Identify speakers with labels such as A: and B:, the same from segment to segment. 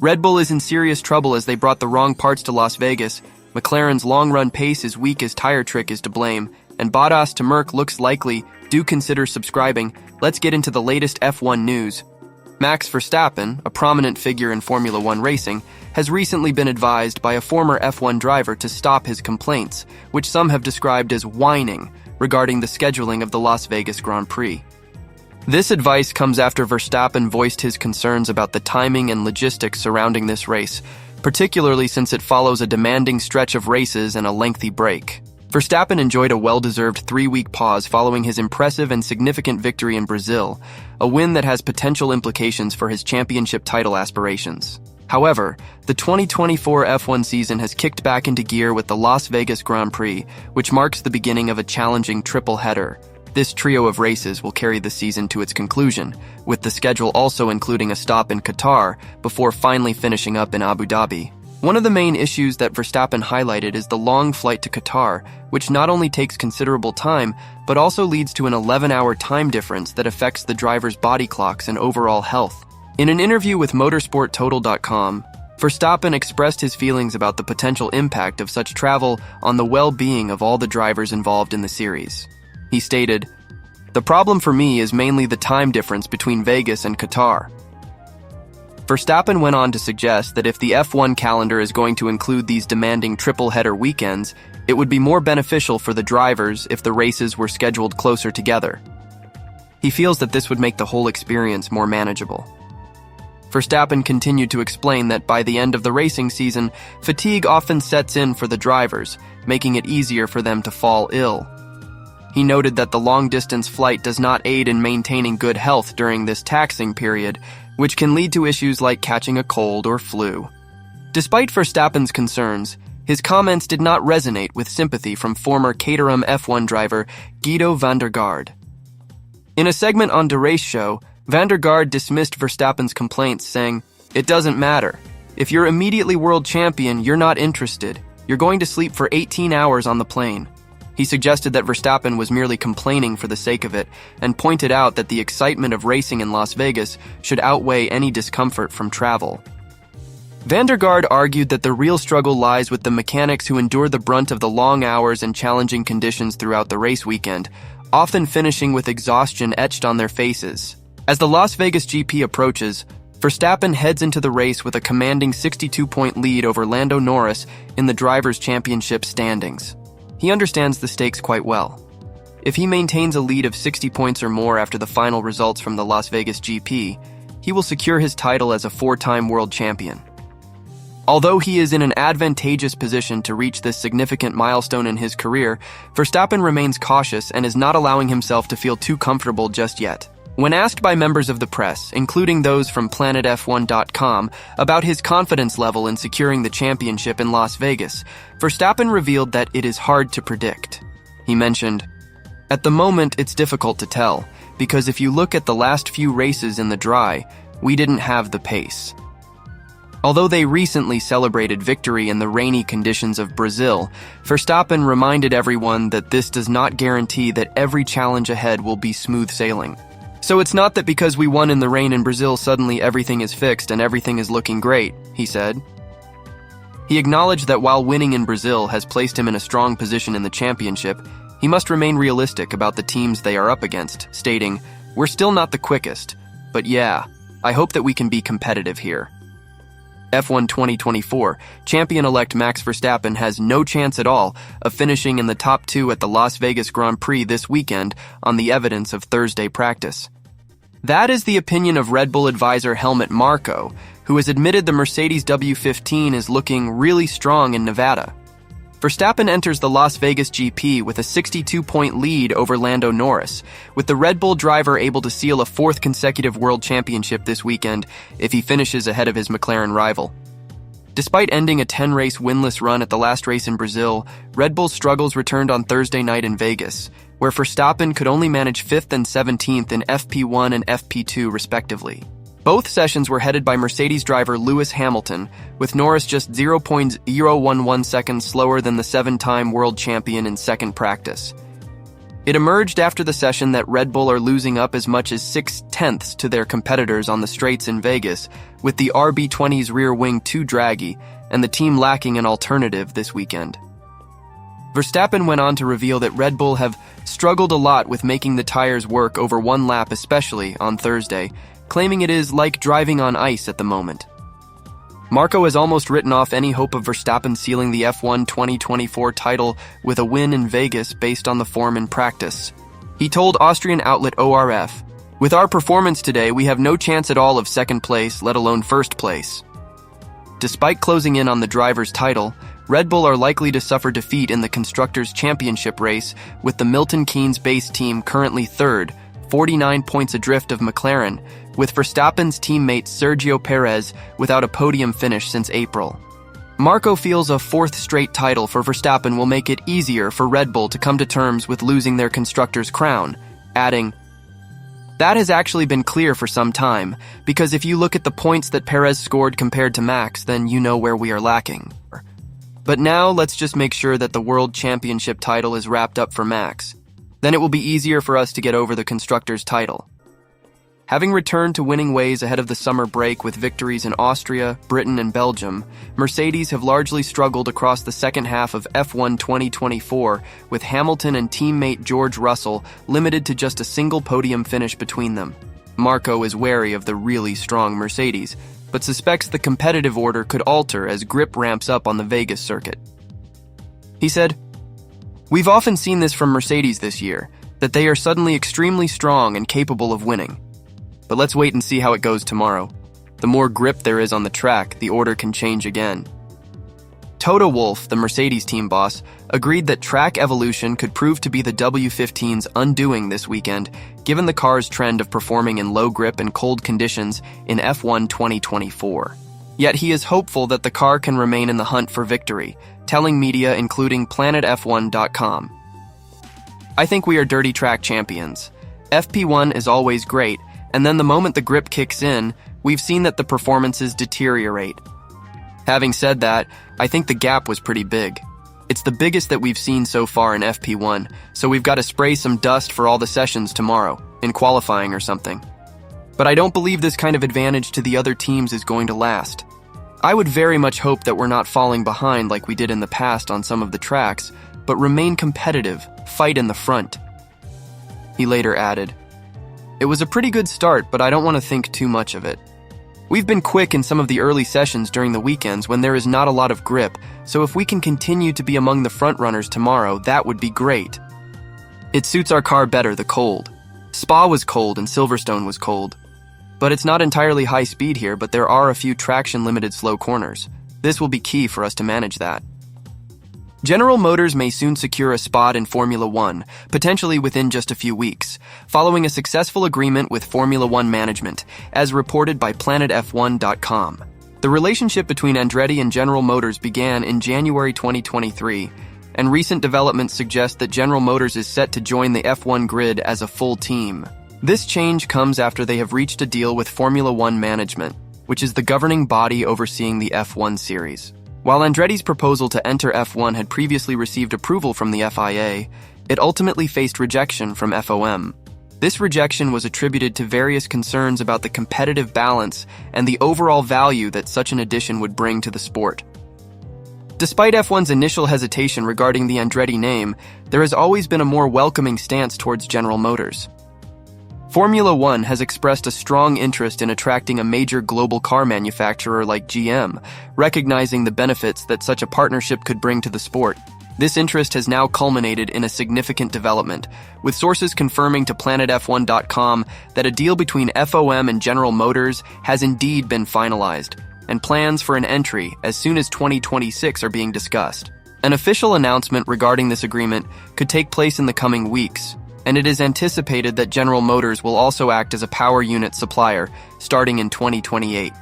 A: Red Bull is in serious trouble as they brought the wrong parts to Las Vegas. McLaren's long-run pace is weak as tire trick is to blame, and BOTTAS to MERC looks likely. Do consider subscribing. Let's get into the latest F1 news. Max Verstappen, a prominent figure in Formula One racing, has recently been advised by a former F1 driver to stop his complaints, which some have described as whining, regarding the scheduling of the Las Vegas Grand Prix. This advice comes after Verstappen voiced his concerns about the timing and logistics surrounding this race, particularly since it follows a demanding stretch of races and a lengthy break. Verstappen enjoyed a well-deserved 3-week pause following his impressive and significant victory in Brazil, a win that has potential implications for his championship title aspirations. However, the 2024 F1 season has kicked back into gear with the Las Vegas Grand Prix, which marks the beginning of a challenging triple header. This trio of races will carry the season to its conclusion, with the schedule also including a stop in Qatar before finally finishing up in Abu Dhabi. One of the main issues that Verstappen highlighted is the long flight to Qatar, which not only takes considerable time, but also leads to an 11-hour time difference that affects the driver's body clocks and overall health. In an interview with MotorsportTotal.com, Verstappen expressed his feelings about the potential impact of such travel on the well-being of all the drivers involved in the series. He stated, "The problem for me is mainly the time difference between Vegas and Qatar." Verstappen went on to suggest that if the F1 calendar is going to include these demanding triple-header weekends, it would be more beneficial for the drivers if the races were scheduled closer together. He feels that this would make the whole experience more manageable. Verstappen continued to explain that by the end of the racing season, fatigue often sets in for the drivers, making it easier for them to fall ill. He noted that the long-distance flight does not aid in maintaining good health during this taxing period, which can lead to issues like catching a cold or flu. Despite Verstappen's concerns, his comments did not resonate with sympathy from former Caterham F1 driver Guido van der Garde. In a segment on the race show, van der Garde dismissed Verstappen's complaints, saying, "It doesn't matter. If you're immediately world champion, you're not interested. You're going to sleep for 18 hours on the plane." He suggested that Verstappen was merely complaining for the sake of it, and pointed out that the excitement of racing in Las Vegas should outweigh any discomfort from travel. Van der Garde argued that the real struggle lies with the mechanics who endure the brunt of the long hours and challenging conditions throughout the race weekend, often finishing with exhaustion etched on their faces. As the Las Vegas GP approaches, Verstappen heads into the race with a commanding 62-point lead over Lando Norris in the Drivers' Championship standings. He understands the stakes quite well. If he maintains a lead of 60 points or more after the final results from the Las Vegas GP, he will secure his title as a 4-time world champion. Although he is in an advantageous position to reach this significant milestone in his career, Verstappen remains cautious and is not allowing himself to feel too comfortable just yet. When asked by members of the press, including those from PlanetF1.com, about his confidence level in securing the championship in Las Vegas, Verstappen revealed that it is hard to predict. He mentioned, "At the moment, it's difficult to tell, because if you look at the last few races in the dry, we didn't have the pace." Although they recently celebrated victory in the rainy conditions of Brazil, Verstappen reminded everyone that this does not guarantee that every challenge ahead will be smooth sailing. "So it's not that because we won in the rain in Brazil suddenly everything is fixed and everything is looking great," he said. He acknowledged that while winning in Brazil has placed him in a strong position in the championship, he must remain realistic about the teams they are up against, stating, "We're still not the quickest, but yeah, I hope that we can be competitive here." F1 2024 champion-elect Max Verstappen has no chance at all of finishing in the top 2 at the Las Vegas Grand Prix this weekend on the evidence of Thursday practice. That is the opinion of Red Bull advisor Helmut Marko, who has admitted the Mercedes W15 is looking really strong in Nevada. Verstappen enters the Las Vegas GP with a 62-point lead over Lando Norris, with the Red Bull driver able to seal a 4th consecutive world championship this weekend if he finishes ahead of his McLaren rival. Despite ending a 10-race winless run at the last race in Brazil, Red Bull's struggles returned on Thursday night in Vegas, where Verstappen could only manage 5th and 17th in FP1 and FP2 respectively. Both sessions were headed by Mercedes driver Lewis Hamilton, with Norris just 0.011 seconds slower than the 7-time world champion in second practice. It emerged after the session that Red Bull are losing up as much as 6/10 to their competitors on the straights in Vegas, with the RB20's rear wing too draggy and the team lacking an alternative this weekend. Verstappen went on to reveal that Red Bull have struggled a lot with making the tires work over one lap, especially on Thursday, claiming it is like driving on ice at the moment. Marco has almost written off any hope of Verstappen sealing the F1 2024 title with a win in Vegas based on the form in practice. He told Austrian outlet ORF, "With our performance today, we have no chance at all of second place, let alone first place." Despite closing in on the driver's title, Red Bull are likely to suffer defeat in the Constructors' Championship race, with the Milton Keynes-based team currently third, 49 points adrift of McLaren, with Verstappen's teammate Sergio Perez without a podium finish since April. Marco feels a fourth straight title for Verstappen will make it easier for Red Bull to come to terms with losing their constructor's crown, adding, "That has actually been clear for some time, because if you look at the points that Perez scored compared to Max, then you know where we are lacking. But now let's just make sure that the World Championship title is wrapped up for Max. Then it will be easier for us to get over the constructor's title." Having returned to winning ways ahead of the summer break with victories in Austria, Britain, and Belgium, Mercedes have largely struggled across the second half of F1 2024, with Hamilton and teammate George Russell limited to just a single podium finish between them. Marco is wary of the really strong Mercedes, but suspects the competitive order could alter as grip ramps up on the Vegas circuit. He said, "We've often seen this from Mercedes this year, that they are suddenly extremely strong and capable of winning. But let's wait and see how it goes tomorrow. The more grip there is on the track, the order can change again." Toto Wolff, the Mercedes team boss, agreed that track evolution could prove to be the W15's undoing this weekend, given the car's trend of performing in low grip and cold conditions in F1 2024. Yet he is hopeful that the car can remain in the hunt for victory, telling media including PlanetF1.com. "I think we are dirty track champions. FP1 is always great, and then the moment the grip kicks in, we've seen that the performances deteriorate. Having said that, I think the gap was pretty big. It's the biggest that we've seen so far in FP1, so we've got to spray some dust for all the sessions tomorrow, in qualifying or something. But I don't believe this kind of advantage to the other teams is going to last. I would very much hope that we're not falling behind like we did in the past on some of the tracks, but remain competitive, fight in the front." He later added, "It was a pretty good start, but I don't want to think too much of it. We've been quick in some of the early sessions during the weekends when there is not a lot of grip, so if we can continue to be among the front runners tomorrow, that would be great. It suits our car better, the cold. Spa was cold and Silverstone was cold. But it's not entirely high speed here, but there are a few traction-limited slow corners. This will be key for us to manage that." General Motors may soon secure a spot in Formula One, potentially within just a few weeks, following a successful agreement with Formula One management, as reported by PlanetF1.com. The relationship between Andretti and General Motors began in January 2023, and recent developments suggest that General Motors is set to join the F1 grid as a full team. This change comes after they have reached a deal with Formula One management, which is the governing body overseeing the F1 series. While Andretti's proposal to enter F1 had previously received approval from the FIA, it ultimately faced rejection from FOM. This rejection was attributed to various concerns about the competitive balance and the overall value that such an addition would bring to the sport. Despite F1's initial hesitation regarding the Andretti name, there has always been a more welcoming stance towards General Motors. Formula One has expressed a strong interest in attracting a major global car manufacturer like GM, recognizing the benefits that such a partnership could bring to the sport. This interest has now culminated in a significant development, with sources confirming to PlanetF1.com that a deal between FOM and General Motors has indeed been finalized, and plans for an entry as soon as 2026 are being discussed. An official announcement regarding this agreement could take place in the coming weeks, and it is anticipated that General Motors will also act as a power unit supplier starting in 2028.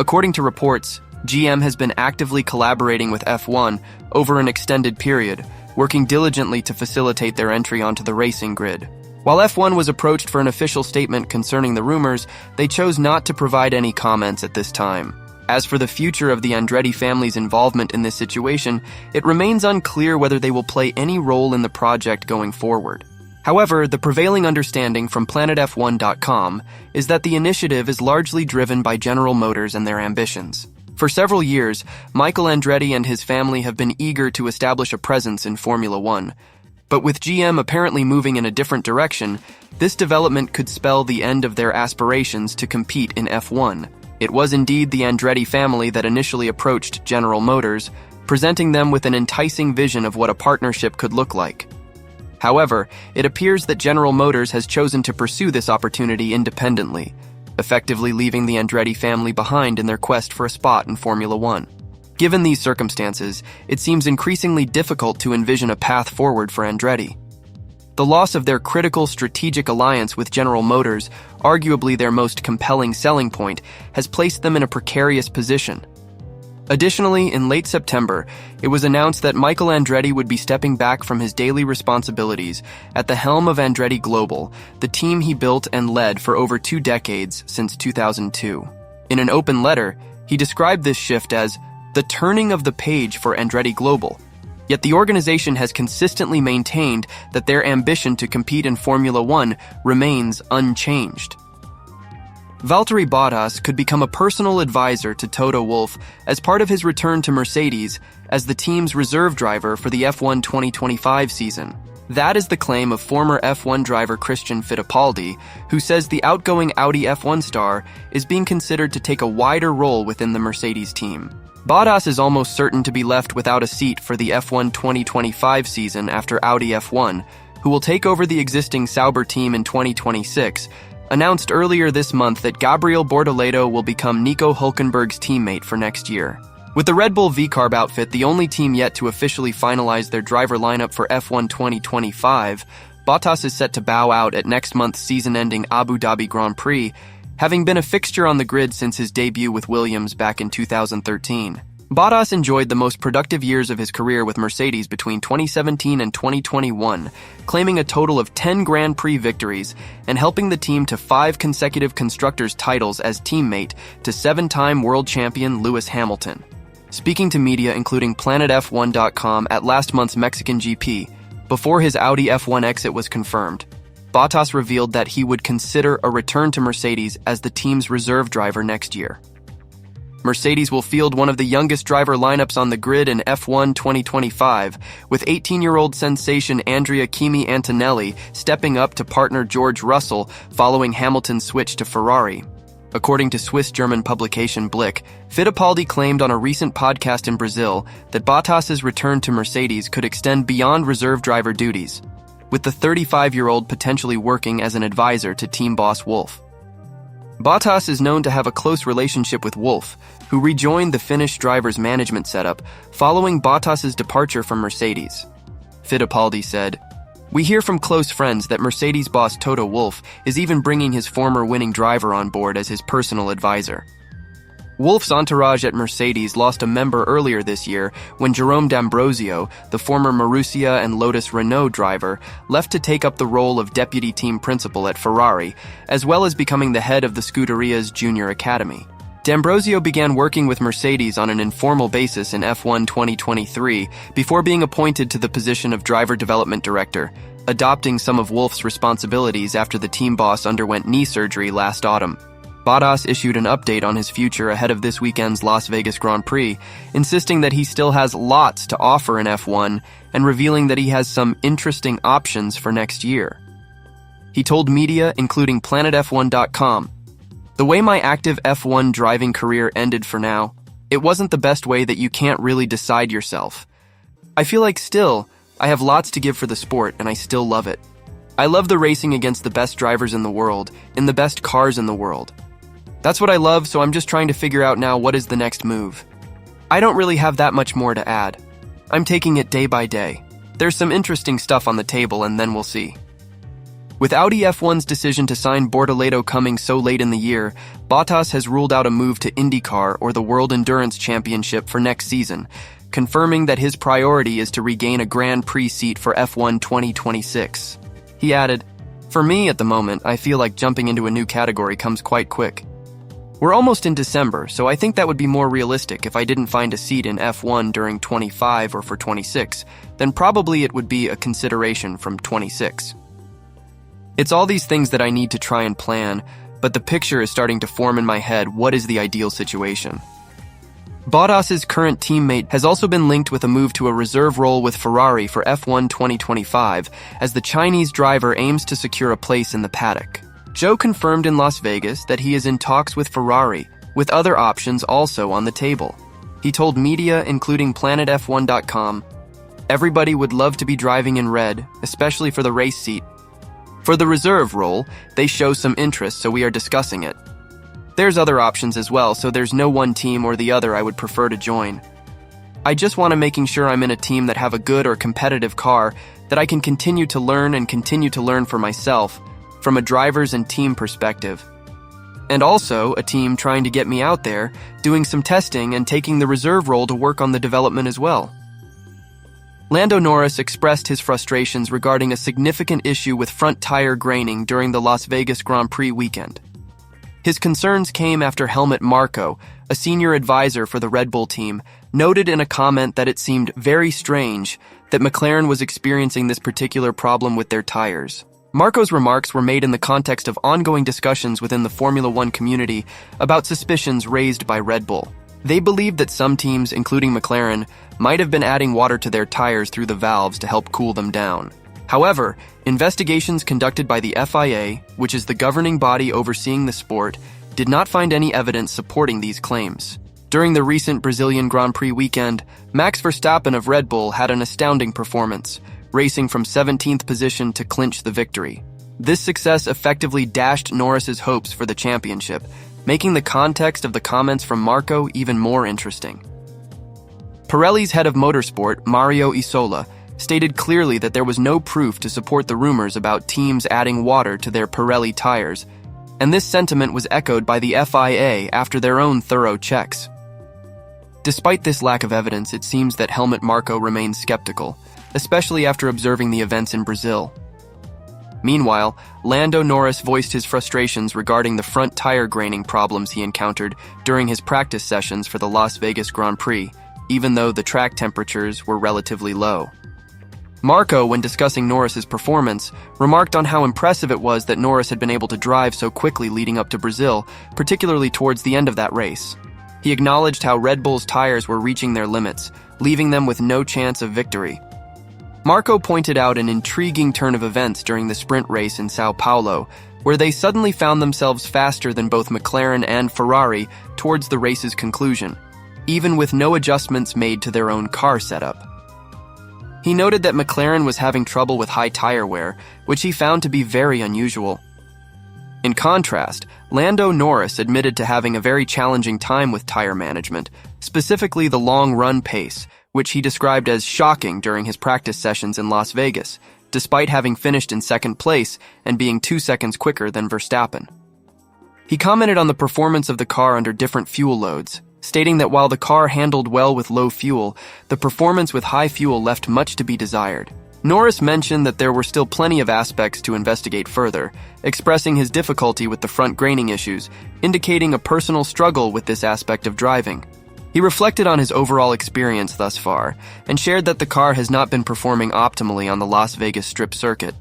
A: According to reports, GM has been actively collaborating with F1 over an extended period, working diligently to facilitate their entry onto the racing grid. While F1 was approached for an official statement concerning the rumors, they chose not to provide any comments at this time. As for the future of the Andretti family's involvement in this situation, it remains unclear whether they will play any role in the project going forward. However, the prevailing understanding from PlanetF1.com is that the initiative is largely driven by General Motors and their ambitions. For several years, Michael Andretti and his family have been eager to establish a presence in Formula One. But with GM apparently moving in a different direction, this development could spell the end of their aspirations to compete in F1. It was indeed the Andretti family that initially approached General Motors, presenting them with an enticing vision of what a partnership could look like. However, it appears that General Motors has chosen to pursue this opportunity independently, effectively leaving the Andretti family behind in their quest for a spot in Formula One. Given these circumstances, it seems increasingly difficult to envision a path forward for Andretti. The loss of their critical strategic alliance with General Motors, arguably their most compelling selling point, has placed them in a precarious position. Additionally, in late September, it was announced that Michael Andretti would be stepping back from his daily responsibilities at the helm of Andretti Global, the team he built and led for over 2 decades since 2002. In an open letter, he described this shift as the turning of the page for Andretti Global. Yet the organization has consistently maintained that their ambition to compete in Formula One remains unchanged. Valtteri Bottas could become a personal advisor to Toto Wolff as part of his return to Mercedes as the team's reserve driver for the F1 2025 season. That is the claim of former F1 driver Christian Fittipaldi, who says the outgoing Audi F1 star is being considered to take a wider role within the Mercedes team. Bottas is almost certain to be left without a seat for the F1 2025 season after Audi F1, who will take over the existing Sauber team in 2026, announced earlier this month that Gabriel Bortoleto will become Nico Hülkenberg's teammate for next year. With the Red Bull V-Carb outfit the only team yet to officially finalize their driver lineup for F1 2025, Bottas is set to bow out at next month's season-ending Abu Dhabi Grand Prix, having been a fixture on the grid since his debut with Williams back in 2013. Bottas enjoyed the most productive years of his career with Mercedes between 2017 and 2021, claiming a total of 10 Grand Prix victories and helping the team to 5 consecutive constructors' titles as teammate to 7-time world champion Lewis Hamilton. Speaking to media including PlanetF1.com at last month's Mexican GP, before his Audi F1 exit was confirmed, Bottas revealed that he would consider a return to Mercedes as the team's reserve driver next year. Mercedes will field one of the youngest driver lineups on the grid in F1 2025, with 18-year-old sensation Andrea Kimi Antonelli stepping up to partner George Russell following Hamilton's switch to Ferrari. According to Swiss-German publication Blick, Fittipaldi claimed on a recent podcast in Brazil that Bottas's return to Mercedes could extend beyond reserve driver duties, with the 35-year-old potentially working as an advisor to team boss Wolff. Bottas is known to have a close relationship with Wolff, who rejoined the Finnish driver's management setup following Bottas's departure from Mercedes. Fittipaldi said, "We hear from close friends that Mercedes boss Toto Wolff is even bringing his former winning driver on board as his personal advisor." Wolff's entourage at Mercedes lost a member earlier this year when Jerome D'Ambrosio, the former Marussia and Lotus Renault driver, left to take up the role of deputy team principal at Ferrari, as well as becoming the head of the Scuderia's junior academy. D'Ambrosio began working with Mercedes on an informal basis in F1 2023 before being appointed to the position of driver development director, adopting some of Wolff's responsibilities after the team boss underwent knee surgery last autumn. Bottas issued an update on his future ahead of this weekend's Las Vegas Grand Prix, insisting that he still has lots to offer in F1 and revealing that he has some interesting options for next year. He told media, including PlanetF1.com, "The way my active F1 driving career ended for now, it wasn't the best way that you can't really decide yourself. I feel like still, I have lots to give for the sport and I still love it. I love the racing against the best drivers in the world, in the best cars in the world. That's what I love, so I'm just trying to figure out now what is the next move. I don't really have that much more to add. I'm taking it day by day. There's some interesting stuff on the table and then we'll see." With Audi F1's decision to sign Bortoleto coming so late in the year, Bottas has ruled out a move to IndyCar or the World Endurance Championship for next season, confirming that his priority is to regain a Grand Prix seat for F1 2026. He added, "For me at the moment, I feel like jumping into a new category comes quite quick. We're almost in December, so I think that would be more realistic if I didn't find a seat in F1 during 25 or for 26, then probably it would be a consideration from 26. It's all these things that I need to try and plan, but the picture is starting to form in my head. What is the ideal situation? Bottas's current teammate has also been linked with a move to a reserve role with Ferrari for F1 2025, as the Chinese driver aims to secure a place in the paddock. Zhou confirmed in Las Vegas that he is in talks with Ferrari, with other options also on the table. He told media, including PlanetF1.com, "Everybody would love to be driving in red, especially for the race seat. For the reserve role, they show some interest, so we are discussing it. There's other options as well, so there's no one team or the other I would prefer to join. I just want to making sure I'm in a team that have a good or competitive car that I can continue to learn for myself from a driver's and team perspective. And also a team trying to get me out there, doing some testing and taking the reserve role to work on the development as well." Lando Norris expressed his frustrations regarding a significant issue with front tire graining during the Las Vegas Grand Prix weekend. His concerns came after helmet Marco, a senior advisor for the Red Bull team, noted in a comment that it seemed very strange that McLaren was experiencing this particular problem with their tires. Marco's remarks were made in the context of ongoing discussions within the Formula One community about suspicions raised by Red Bull. They believed that some teams, including McLaren, might have been adding water to their tires through the valves to help cool them down. However, investigations conducted by the FIA, which is the governing body overseeing the sport, did not find any evidence supporting these claims. During the recent Brazilian Grand Prix weekend, Max Verstappen of Red Bull had an astounding performance, racing from 17th position to clinch the victory. This success effectively dashed Norris's hopes for the championship, making the context of the comments from Marco even more interesting. Pirelli's head of motorsport, Mario Isola, stated clearly that there was no proof to support the rumors about teams adding water to their Pirelli tires, and this sentiment was echoed by the FIA after their own thorough checks. Despite this lack of evidence, it seems that Helmut Marko remains skeptical, especially after observing the events in Brazil. Meanwhile, Lando Norris voiced his frustrations regarding the front tire graining problems he encountered during his practice sessions for the Las Vegas Grand Prix, even though the track temperatures were relatively low. Marko, when discussing Norris's performance, remarked on how impressive it was that Norris had been able to drive so quickly leading up to Brazil, particularly towards the end of that race. He acknowledged how Red Bull's tires were reaching their limits, leaving them with no chance of victory. Marko pointed out an intriguing turn of events during the sprint race in Sao Paulo, where they suddenly found themselves faster than both McLaren and Ferrari towards the race's conclusion, even with no adjustments made to their own car setup. He noted that McLaren was having trouble with high tire wear, which he found to be very unusual. In contrast, Lando Norris admitted to having a very challenging time with tire management, specifically the long run pace, which he described as shocking during his practice sessions in Las Vegas, despite having finished in second place and being 2 seconds quicker than Verstappen. He commented on the performance of the car under different fuel loads, stating that while the car handled well with low fuel, the performance with high fuel left much to be desired. Norris mentioned that there were still plenty of aspects to investigate further, expressing his difficulty with the front graining issues, indicating a personal struggle with this aspect of driving. He reflected on his overall experience thus far, and shared that the car has not been performing optimally on the Las Vegas Strip circuit.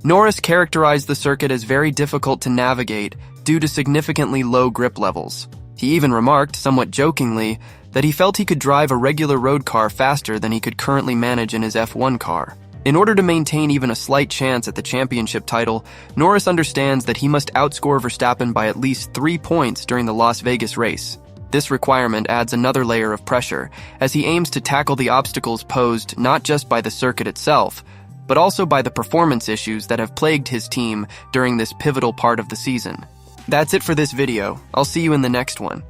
A: Norris characterized the circuit as very difficult to navigate due to significantly low grip levels. He even remarked, somewhat jokingly, that he felt he could drive a regular road car faster than he could currently manage in his F1 car. In order to maintain even a slight chance at the championship title, Norris understands that he must outscore Verstappen by at least 3 points during the Las Vegas race. This requirement adds another layer of pressure, as he aims to tackle the obstacles posed not just by the circuit itself, but also by the performance issues that have plagued his team during this pivotal part of the season. That's it for this video. I'll see you in the next one.